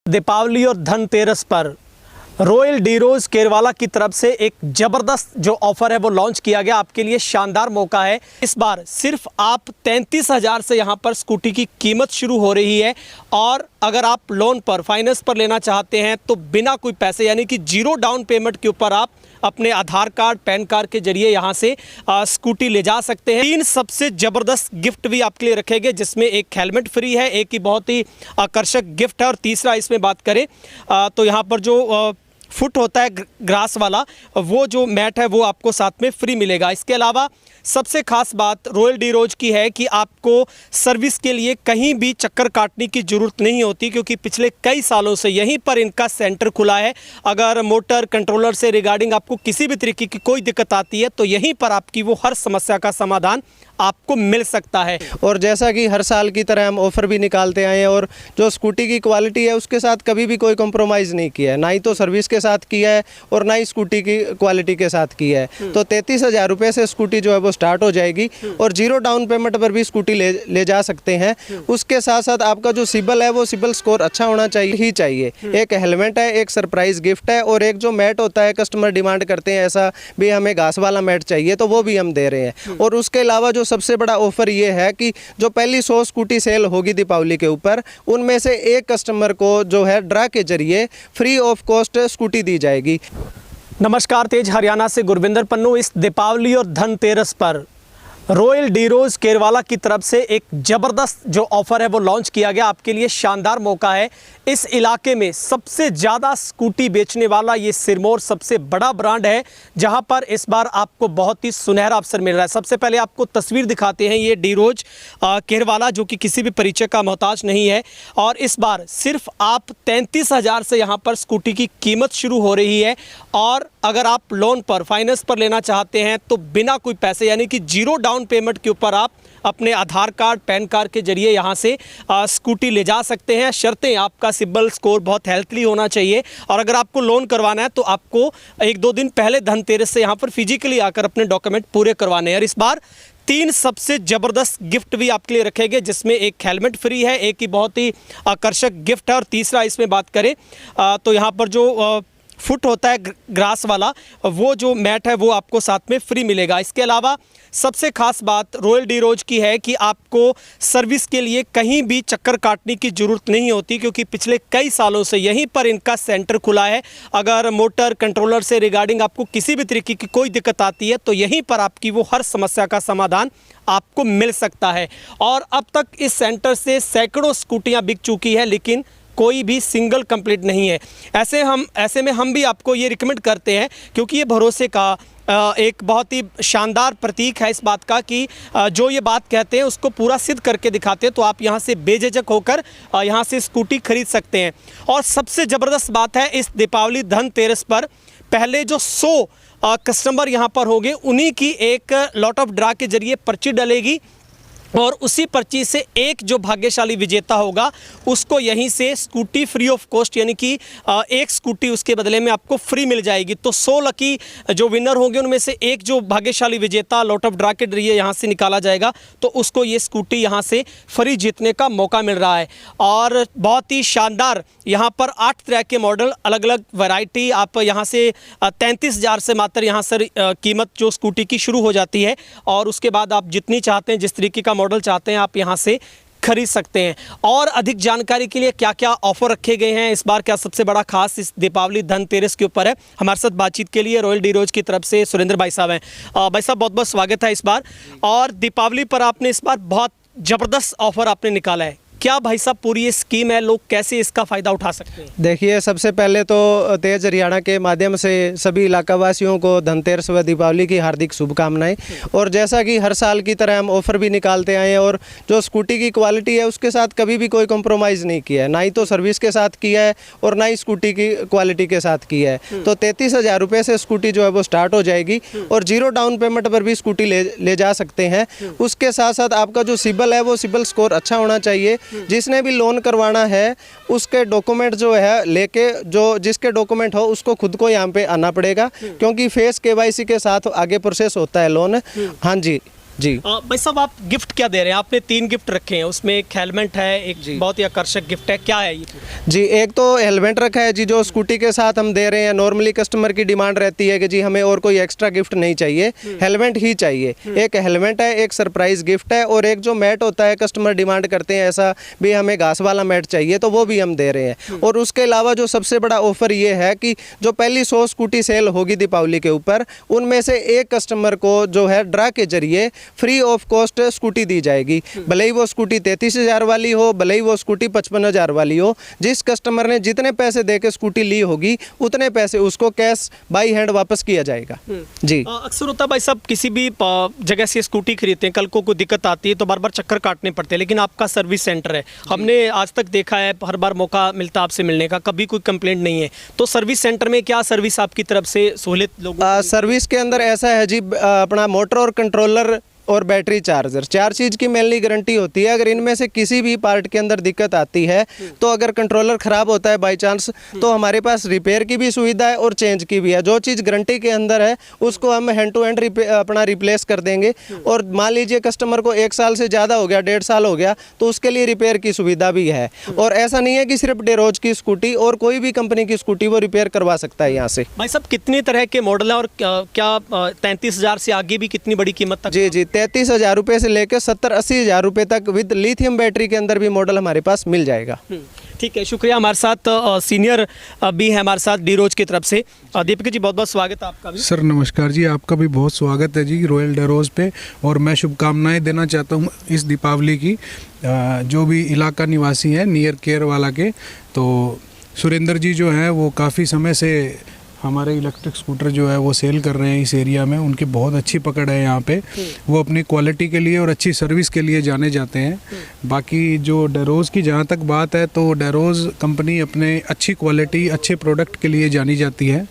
दीपावली और धनतेरस पर रॉयल डीरोज केरवाला की तरफ से एक ज़बरदस्त जो ऑफ़र है वो लॉन्च किया गया। आपके लिए शानदार मौका है। इस बार सिर्फ आप 33,000 से यहाँ पर स्कूटी की कीमत शुरू हो रही है और अगर आप लोन पर फाइनेंस पर लेना चाहते हैं तो बिना कोई पैसे यानी कि जीरो डाउन पेमेंट के ऊपर आप अपने आधार कार्ड पैन कार्ड के जरिए यहाँ से स्कूटी ले जा सकते हैं। 3 सबसे ज़बरदस्त गिफ्ट भी आपके लिए रखे गए, जिसमें एक हेलमेट फ्री है, एक ही बहुत ही आकर्षक गिफ्ट है और तीसरा इसमें बात करें तो यहाँ पर जो फुट होता है ग्रास वाला, वो जो मैट है वो आपको साथ में फ्री मिलेगा। इसके अलावा सबसे खास बात रॉयल डीरोज की है कि आपको सर्विस के लिए कहीं भी चक्कर काटने की ज़रूरत नहीं होती, क्योंकि पिछले कई सालों से यहीं पर इनका सेंटर खुला है। अगर मोटर कंट्रोलर से रिगार्डिंग आपको किसी भी तरीके की कोई दिक्कत आती है तो यहीं पर आपकी वो हर समस्या का समाधान आपको मिल सकता है। और जैसा कि हर साल की तरह हम ऑफ़र भी निकालते आए हैं और जो स्कूटी की क्वालिटी है उसके साथ कभी भी कोई कॉम्प्रोमाइज़ नहीं किया है, ना ही तो सर्विस के साथ किया है और ना ही स्कूटी की क्वालिटी के साथ किया है। तो 33,000 रुपये से स्कूटी जो है वो स्टार्ट हो जाएगी और जीरो डाउन पेमेंट पर भी स्कूटी ले जा सकते हैं। उसके साथ साथ आपका जो सिबिल है वो सिबिल स्कोर अच्छा होना चाहिए। एक हेलमेट है, एक सरप्राइज गिफ्ट है और एक जो मैट होता है, कस्टमर डिमांड करते हैं ऐसा भी हमें घास वाला मैट चाहिए तो वो भी हम दे रहे हैं। और उसके अलावा जो सबसे बड़ा ऑफर ये है कि जो पहली 100 स्कूटी सेल होगी दीपावली के ऊपर, उनमें से एक कस्टमर को जो है ड्रा के जरिए फ्री ऑफ कॉस्ट स्कूटी दी जाएगी। नमस्कार, तेज हरियाणा से गुरविंदर पन्नू। इस दीपावली और धनतेरस पर रॉयल डीरोज केरवाला की तरफ से एक ज़बरदस्त जो ऑफ़र है वो लॉन्च किया गया। आपके लिए शानदार मौका है। इस इलाके में सबसे ज़्यादा स्कूटी बेचने वाला ये सिरमौर सबसे बड़ा ब्रांड है, जहां पर इस बार आपको बहुत ही सुनहरा अवसर मिल रहा है। सबसे पहले आपको तस्वीर दिखाते हैं, ये डीरोज केरवाला जो कि किसी भी परिचय का मोहताज नहीं है। और इस बार सिर्फ आप 33,000 से यहाँ पर स्कूटी की कीमत शुरू हो रही है और अगर आप लोन पर फाइनेंस पर लेना चाहते हैं तो बिना कोई पैसे यानी कि जीरो डाउन पेमेंट के ऊपर आप अपने आधार कार्ड पैन कार्ड के जरिए यहाँ से स्कूटी ले जा सकते हैं। शर्तें, आपका सिबिल स्कोर बहुत हेल्थली होना चाहिए और अगर आपको लोन करवाना है तो आपको 1-2 दिन पहले धनतेरस से यहाँ पर फिजिकली आकर अपने डॉक्यूमेंट पूरे करवाने हैं। और इस बार 3 सबसे ज़बरदस्त गिफ्ट भी आपके लिए रखे गए, जिसमें एक हेलमेट फ्री है, एक ही बहुत ही आकर्षक गिफ्ट है और तीसरा इसमें बात करें तो यहाँ पर जो फुट होता है ग्रास वाला, वो जो मैट है वो आपको साथ में फ्री मिलेगा। इसके अलावा सबसे खास बात रॉयल डीरोज की है कि आपको सर्विस के लिए कहीं भी चक्कर काटने की ज़रूरत नहीं होती, क्योंकि पिछले कई सालों से यहीं पर इनका सेंटर खुला है। अगर मोटर कंट्रोलर से रिगार्डिंग आपको किसी भी तरीके की कोई दिक्कत आती है तो यहीं पर आपकी वो हर समस्या का समाधान आपको मिल सकता है। और अब तक इस सेंटर से सैकड़ों स्कूटियाँ बिक चुकी है, लेकिन कोई भी सिंगल कंप्लीट नहीं है। ऐसे में हम भी आपको ये रिकमेंड करते हैं, क्योंकि ये भरोसे का एक बहुत ही शानदार प्रतीक है इस बात का कि जो ये बात कहते हैं उसको पूरा सिद्ध करके दिखाते हैं। तो आप यहाँ से बेझिझक होकर यहाँ से स्कूटी खरीद सकते हैं। और सबसे ज़बरदस्त बात है, इस दीपावली धनतेरस पर पहले जो 100 कस्टमर यहाँ पर होंगे उन्हीं की एक लॉट ऑफ ड्रा के जरिए पर्ची डलेगी और उसी पर्ची से एक जो भाग्यशाली विजेता होगा उसको यहीं से स्कूटी फ्री ऑफ कॉस्ट यानी कि एक स्कूटी उसके बदले में आपको फ्री मिल जाएगी। तो 100 लकी जो विनर होंगे उनमें से एक जो भाग्यशाली विजेता लॉट ऑफ ड्रा के जरिए यहाँ से निकाला जाएगा तो उसको ये स्कूटी यहाँ से फ्री जीतने का मौका मिल रहा है। और बहुत ही शानदार यहाँ पर 8 तरह के मॉडल, अलग अलग वैरायटी, आप यहाँ से 33,000 से मात्र यहाँ से कीमत जो स्कूटी की शुरू हो जाती है और उसके बाद आप जितनी चाहते हैं, जिस तरीके का मॉडल चाहते हैं, आप यहाँ से खरीद सकते हैं। और अधिक जानकारी के लिए क्या क्या ऑफर रखे गए हैं, इस बार क्या सबसे बड़ा खास इस दीपावली धनतेरस के ऊपर है, हमारे साथ बातचीत के लिए रॉयल डीरोज की तरफ से सुरेंद्र भाई साहब हैं। भाई साहब, बहुत बहुत स्वागत है इस बार। और दीपावली पर आपने इस बार बहुत ज़बरदस्त ऑफर आपने निकाला है, क्या भाई साहब पूरी ये स्कीम है, लोग कैसे इसका फ़ायदा उठा सकते हैं? देखिए, सबसे पहले तो तेज हरियाणा के माध्यम से सभी इलाकावासियों को धनतेरस व दीपावली की हार्दिक शुभकामनाएं। और जैसा कि हर साल की तरह हम ऑफ़र भी निकालते आए हैं और जो स्कूटी की क्वालिटी है उसके साथ कभी भी कोई कॉम्प्रोमाइज़ नहीं किया है, ना ही तो सर्विस के साथ किया है और ना ही स्कूटी की क्वालिटी के साथ किया है। तो 33,000 रुपये से स्कूटी जो है वो स्टार्ट हो जाएगी और जीरो डाउन पेमेंट पर भी स्कूटी ले जा सकते हैं। उसके साथ साथ आपका जो सिबिल है वो सिबिल स्कोर अच्छा होना चाहिए। जिसने भी लोन करवाना है उसके डॉक्यूमेंट जो है लेके, जो जिसके डॉक्यूमेंट हो उसको खुद को यहाँ पे आना पड़ेगा, क्योंकि फेस KYC के साथ आगे प्रोसेस होता है लोन। हाँ जी। जी। भाई साहब, आप गिफ्ट क्या दे रहे हैं? आपने 3 गिफ्ट रखे हैं, उसमें एक हेलमेट है, एक बहुत ही आकर्षक गिफ्ट है, क्या है ये? जी, एक तो हेलमेट रखा है जी, जो स्कूटी के साथ हम दे रहे हैं। नॉर्मली कस्टमर की डिमांड रहती है कि जी हमें और कोई एक्स्ट्रा गिफ्ट नहीं चाहिए, हेलमेट ही चाहिए। एक हेलमेट है, एक सरप्राइज गिफ्ट है, और एक जो मैट होता है, कस्टमर डिमांड करते हैं ऐसा भी हमें घास वाला मैट चाहिए, तो वो भी हम दे रहे हैं। और उसके अलावा जो सबसे बड़ा ऑफर ये है कि जो पहली 100 स्कूटी सेल होगी दीपावली के ऊपर, उनमें से एक कस्टमर को जो है ड्रा के जरिए फ्री ऑफ कॉस्ट स्कूटी दी जाएगी। भले ही वो स्कूटी 33,000 वाली हो, भले ही वो स्कूटी 55,000 वाली हो, जिस कस्टमर ने जितने पैसे दे के स्कूटी ली होगी उतने पैसे उसको कैश बाई हैंड वापस किया जाएगा। जी। अक्सर होता है भाई साहब, किसी भी जगह से स्कूटी खरीदते हैं, कल को कोई दिक्कत आती है तो बार बार चक्कर काटने पड़ते हैं, लेकिन आपका सर्विस सेंटर है, हमने आज तक देखा है, हर बार मौका मिलता है आपसे मिलने का, कभी कोई कंप्लेंट नहीं है। तो सर्विस सेंटर में क्या सर्विस आपकी तरफ से सहूलियत लोगों सर्विस के अंदर ऐसा है जी, अपना मोटर और कंट्रोलर और बैटरी चार्जर, 4 चीज़ की मेनली गारंटी होती है। अगर इनमें से किसी भी पार्ट के अंदर दिक्कत आती है, तो अगर कंट्रोलर ख़राब होता है बाय चांस, तो हमारे पास रिपेयर की भी सुविधा है और चेंज की भी है। जो चीज़ गारंटी के अंदर है उसको हम हैंड टू हैंड अपना रिप्लेस कर देंगे। और मान लीजिए कस्टमर को 1 साल से ज़्यादा हो गया, 1.5 साल हो गया, तो उसके लिए रिपेयर की सुविधा भी है। और ऐसा नहीं है कि सिर्फ डेरोज की स्कूटी, और कोई भी कंपनी की स्कूटी वो रिपेयर करवा सकता है यहाँ से। भाई साहब, कितनी तरह के मॉडल हैं और क्या 33,000 से आगे भी कितनी बड़ी कीमत तक? जी, 33,000 रुपये से लेकर 70-80 हज़ार रुपये तक विद लिथियम बैटरी के अंदर भी मॉडल हमारे पास मिल जाएगा। ठीक है, शुक्रिया। हमारे साथ सीनियर भी है हमारे साथ डीरोज की तरफ से। दीपक जी, बहुत बहुत स्वागत है आपका भी। सर नमस्कार जी, आपका भी बहुत स्वागत है जी रॉयल डेरोज पे। और मैं शुभकामनाएं देना चाहता हूँ इस दीपावली की जो भी इलाका निवासी हैं नियर केयर वाला के। तो सुरेंद्र जी जो हैं वो काफ़ी समय से हमारे इलेक्ट्रिक स्कूटर जो है वो सेल कर रहे हैं इस एरिया में। उनकी बहुत अच्छी पकड़ है यहाँ पे। वो अपनी क्वालिटी के लिए और अच्छी सर्विस के लिए जाने जाते हैं। बाकी जो डेरोज़ की जहाँ तक बात है, तो डेरोज़ कंपनी अपने अच्छी क्वालिटी, अच्छे प्रोडक्ट के लिए जानी जाती है।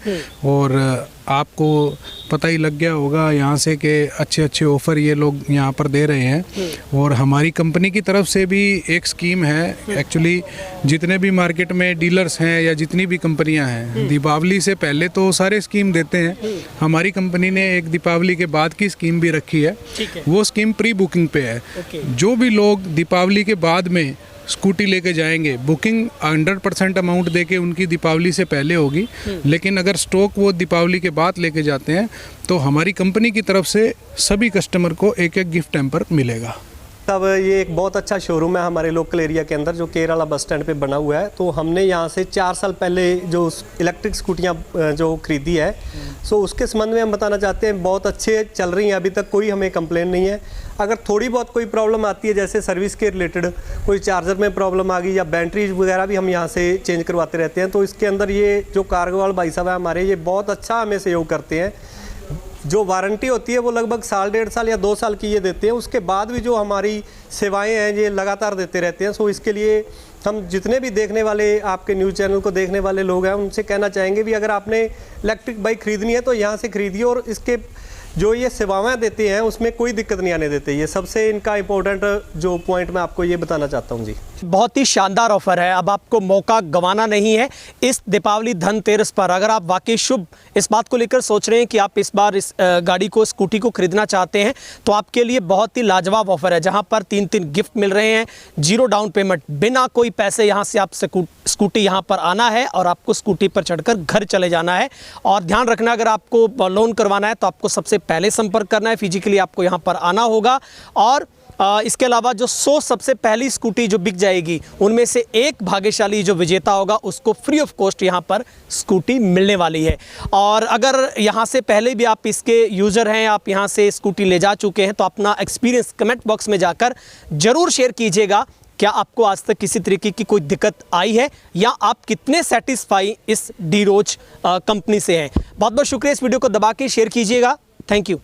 और आपको पता ही लग गया होगा यहाँ से कि अच्छे अच्छे ऑफ़र ये लोग यहाँ पर दे रहे हैं। और हमारी कंपनी की तरफ से भी एक स्कीम है। एक्चुअली जितने भी मार्केट में डीलर्स हैं या जितनी भी कंपनियाँ हैं, दीपावली से पहले तो सारे स्कीम देते हैं। हमारी कंपनी ने एक दीपावली के बाद की स्कीम भी रखी है। वो स्कीम प्री बुकिंग पे है। जो भी लोग दीपावली के बाद में स्कूटी लेके जाएंगे, बुकिंग 100% अमाउंट देके उनकी दीपावली से पहले होगी। लेकिन अगर स्टॉक वो दीपावली के बाद लेके जाते हैं, तो हमारी कंपनी की तरफ से सभी कस्टमर को एक एक गिफ्ट हैम्पर मिलेगा। तब ये एक बहुत अच्छा शोरूम है हमारे लोकल एरिया के अंदर, जो केरला बस स्टैंड पे बना हुआ है। तो हमने यहाँ से 4 साल पहले जो इलेक्ट्रिक स्कूटियाँ जो खरीदी है, सो उसके संबंध में हम बताना चाहते हैं, बहुत अच्छे चल रही हैं, अभी तक कोई हमें कंप्लेन नहीं है। अगर थोड़ी बहुत कोई प्रॉब्लम आती है, जैसे सर्विस के रिलेटेड कोई चार्जर में प्रॉब्लम आ गई या बैटरीज वगैरह भी हम यहाँ से चेंज करवाते रहते हैं। तो इसके अंदर ये जो कारगोवाल भाई साहब है हमारे, ये बहुत अच्छा हमें सहयोग करते हैं। जो वारंटी होती है वो लगभग 1.5 डेढ़ साल या 2 साल की ये देते हैं। उसके बाद भी जो हमारी सेवाएं हैं ये लगातार देते रहते हैं। सो इसके लिए हम जितने भी देखने वाले, आपके न्यूज़ चैनल को देखने वाले लोग हैं, उनसे कहना चाहेंगे भी अगर आपने इलेक्ट्रिक बाइक खरीदनी है तो यहाँ से खरीदिए। और इसके जो ये सेवाएं देते हैं उसमें कोई दिक्कत नहीं आने देते। ये सबसे इनका इम्पोर्टेंट जो पॉइंट मैं आपको ये बताना चाहता हूँ जी। बहुत ही शानदार ऑफर है, अब आपको मौका गंवाना नहीं है इस दीपावली धनतेरस पर। अगर आप वाकई शुभ इस बात को लेकर सोच रहे हैं कि आप इस बार इस गाड़ी को, स्कूटी को खरीदना चाहते हैं, तो आपके लिए बहुत ही लाजवाब ऑफर है, जहां पर 3 गिफ्ट मिल रहे हैं, 0 डाउन पेमेंट, बिना कोई पैसे यहां से आप स्कूटी यहां पर आना है और आपको स्कूटी पर चढ़कर घर चले जाना है। और ध्यान रखना, अगर आपको लोन करवाना है तो आपको सबसे पहले संपर्क करना है, फिजिकली आपको यहां पर आना होगा। और इसके अलावा जो 100 सबसे पहली स्कूटी जो बिक जाएगी, उनमें से एक भाग्यशाली जो विजेता होगा उसको फ्री ऑफ कॉस्ट यहाँ पर स्कूटी मिलने वाली है। और अगर यहाँ से पहले भी आप इसके यूज़र हैं, आप यहाँ से स्कूटी ले जा चुके हैं, तो अपना एक्सपीरियंस कमेंट बॉक्स में जाकर ज़रूर शेयर कीजिएगा। क्या आपको आज तक किसी तरीके की कोई दिक्कत आई है, या आप कितने सेटिस्फाई इस डीरोज कंपनी से हैं। बहुत बहुत शुक्रिया। इस वीडियो को दबा के शेयर कीजिएगा। Thank you.